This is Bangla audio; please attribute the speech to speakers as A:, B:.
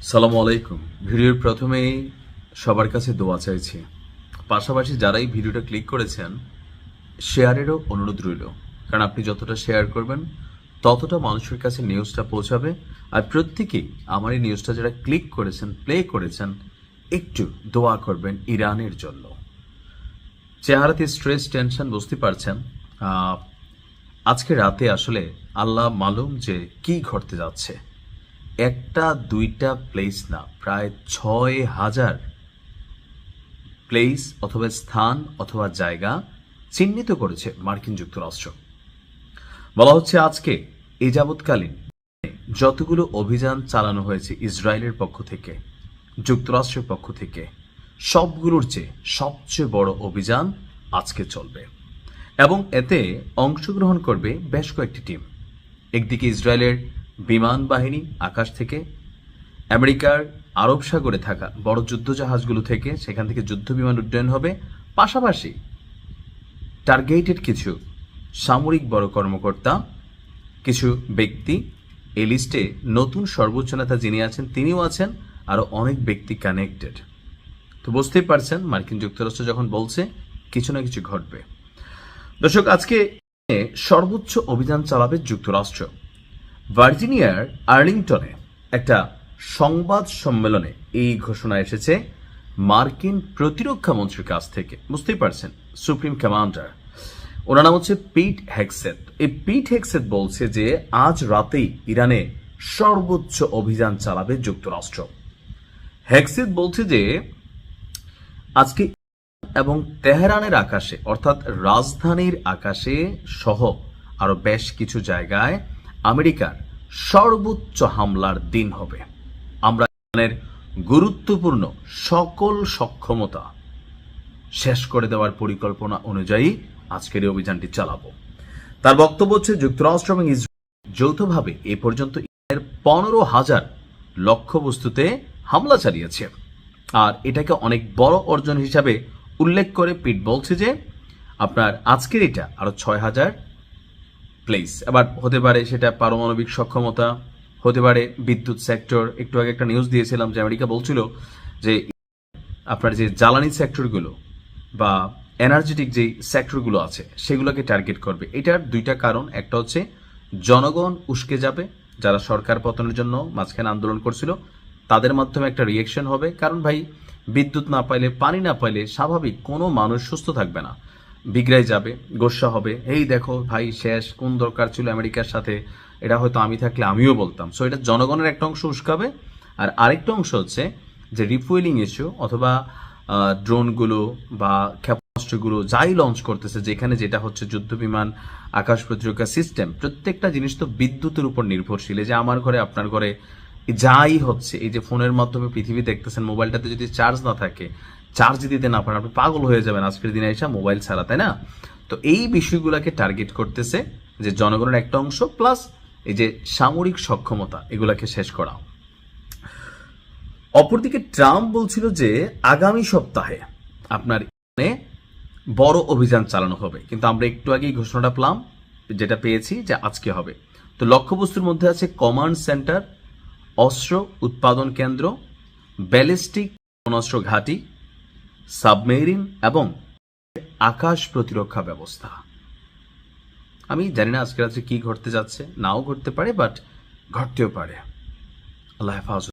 A: সালামু আলাইকুম। ভিডিওর প্রথমেই সবার কাছে দোয়া চাইছি, পাশাপাশি যারাই ভিডিওটা ক্লিক করেছেন শেয়ারেরও অনুরোধ রইল, কারণ আপনি যতটা শেয়ার করবেন ততটা মানুষের কাছে নিউজটা পৌঁছাবে। আর প্রত্যেকেই আমার এই নিউজটা যারা ক্লিক করেছেন, প্লে করেছেন, একটু দোয়া করবেন ইরানের জন্য। চেহারাতে স্ট্রেস, টেনশন বুঝতে পারছেন। আজকে রাতে আসলে আল্লাহ মালুম যে কি ঘটতে যাচ্ছে। একটা দুইটা প্লেস না, প্রায় ৬,০০০ প্লেস অথবা স্থান অথবা জায়গা চিহ্নিত করেছে মার্কিন যুক্তরাষ্ট্র। বলা হচ্ছে আজকে এ যাবৎকালীন যতগুলো অভিযান চালানো হয়েছে ইসরায়েলের পক্ষ থেকে, যুক্তরাষ্ট্রের পক্ষ থেকে, সবগুলোর চেয়ে সবচেয়ে বড় অভিযান আজকে চলবে এবং এতে অংশগ্রহণ করবে বেশ কয়েকটি টিম। একদিকে ইসরায়েলের বিমান বাহিনী আকাশ থেকে, আমেরিকার আরব সাগরে থাকা বড় যুদ্ধজাহাজগুলো থেকে, সেখান থেকে যুদ্ধ বিমান উড্ডয়ন হবে। পাশাপাশি টার্গেটেড কিছু সামরিক বড় কর্মকর্তা, কিছু ব্যক্তি, এই লিস্টে নতুন সর্বোচ্চ নেতা যিনি আছেন তিনিও আছেন, আরও অনেক ব্যক্তি কানেক্টেড। তো বুঝতেই পারছেন মার্কিন যুক্তরাষ্ট্র যখন বলছে কিছু না কিছু ঘটবে। দর্শক, আজকে সর্বোচ্চ অভিযান চালাবে যুক্তরাষ্ট্র। ভার্জিনিয়ার আর্লিংটনে একটা সংবাদ সম্মেলনে এই ঘোষণা এসেছে মার্কিন প্রতিরক্ষা মন্ত্রীর কাছ থেকে। বুঝতেই পারছেন, সুপ্রিম কমান্ডার, ওনার নাম হচ্ছে পিট হেগসেথ। এই পিট হেগসেথ বলছে যে আজ রাতেই ইরানে সর্বোচ্চ অভিযান চালাবে যুক্তরাষ্ট্র। হেগসেথ বলছে যে আজকে এবং তেহরানের আকাশে, অর্থাৎ রাজধানীর আকাশে সহ আরো বেশ কিছু জায়গায় আমেরিকার সর্বোচ্চ হামলার দিন হবে। আমরা ইরানের গুরুত্বপূর্ণ সকল সক্ষমতা শেষ করে দেওয়ার পরিকল্পনা অনুযায়ী আজকের এই অভিযানটি চালাবো। তার বক্তব্য হচ্ছে যুক্তরাষ্ট্র এবং ইসরায়েল যৌথভাবে এ পর্যন্ত ইরানের 15,000 লক্ষ্যবস্তুতে হামলা চালিয়েছে। আর এটাকে অনেক বড় অর্জন হিসাবে উল্লেখ করে পিট বলছে যে আপনার আজকের এটা আরো 6,000 প্লেস। এবার হতে পারে সেটা পারমাণবিক সক্ষমতা, হতে পারে বিদ্যুৎ সেক্টর। একটু আগে একটা নিউজ দিয়েছিলাম যে আমেরিকা বলছিল যে আপনার যে জ্বালানি সেক্টরগুলো বা এনার্জেটিক যে সেক্টরগুলো আছে সেগুলোকে টার্গেট করবে। এটার দুইটা কারণ, একটা হচ্ছে জনগণ উস্কে যাবে, যারা সরকার পতনের জন্য মাঝখানে আন্দোলন করছিল তাদের মাধ্যমে একটা রিয়েকশন হবে। কারণ ভাই, বিদ্যুৎ না পাইলে, পানি না পাইলে স্বাভাবিক কোনো মানুষ সুস্থ থাকবে না, বিগড়াই যাবে, গোসা হবে, এই দেখো ভাই শেষ, কোন দরকার ছিল আমেরিকার সাথে, এটা হয়তো আমি থাকলে আমিও বলতাম। সো এটা জনগণের একটা অংশ উস্কাবে। আর আরেকটা অংশ হচ্ছে যে রিফুয়েলিং ইস্যু অথবা ড্রোনগুলো বা ক্ষেপণাস্ত্রগুলো যাই লঞ্চ করতেছে, যেখানে যেটা হচ্ছে যুদ্ধ বিমান, আকাশ প্রতিরক্ষা সিস্টেম, প্রত্যেকটা জিনিস তো বিদ্যুতের উপর নির্ভরশীল। যে আমার ঘরে, আপনার ঘরে যাই হচ্ছে, এই যে ফোনের মাধ্যমে পৃথিবী দেখতেছেন, মোবাইলটাতে যদি চার্জ না থাকে, চার্জ দিতে না পারেন, আপনি পাগল হয়ে যাবেন আজকের দিনে এসে মোবাইল ছাড়া, তাই না? তো এই বিষয়গুলোকে টার্গেট করতেছে যে জনগণের একটা অংশ প্লাস এই যে সামরিক সক্ষমতা, এগুলাকে শেষ করা। অপরদিকে ট্রাম্প বলছিল যে আগামী সপ্তাহে আপনার বড় অভিযান চালানো হবে, কিন্তু আমরা একটু আগেই ঘোষণাটা পেলাম, যেটা পেয়েছি যে আজকে হবে। তো লক্ষ্যবস্তুর মধ্যে আছে কমান্ড সেন্টার, অস্ত্র উৎপাদন কেন্দ্র, ব্যালিস্টিক ক্ষেপণাস্ত্র ঘাঁটি, সাবমেরিন এবং আকাশ প্রতিরক্ষা ব্যবস্থা। আমি জানি না আজকে রাত্রে কি ঘটতে যাচ্ছে, নাও ঘটতে পারে, বাট ঘটতেও পারে। আল্লাহ হেফাজত।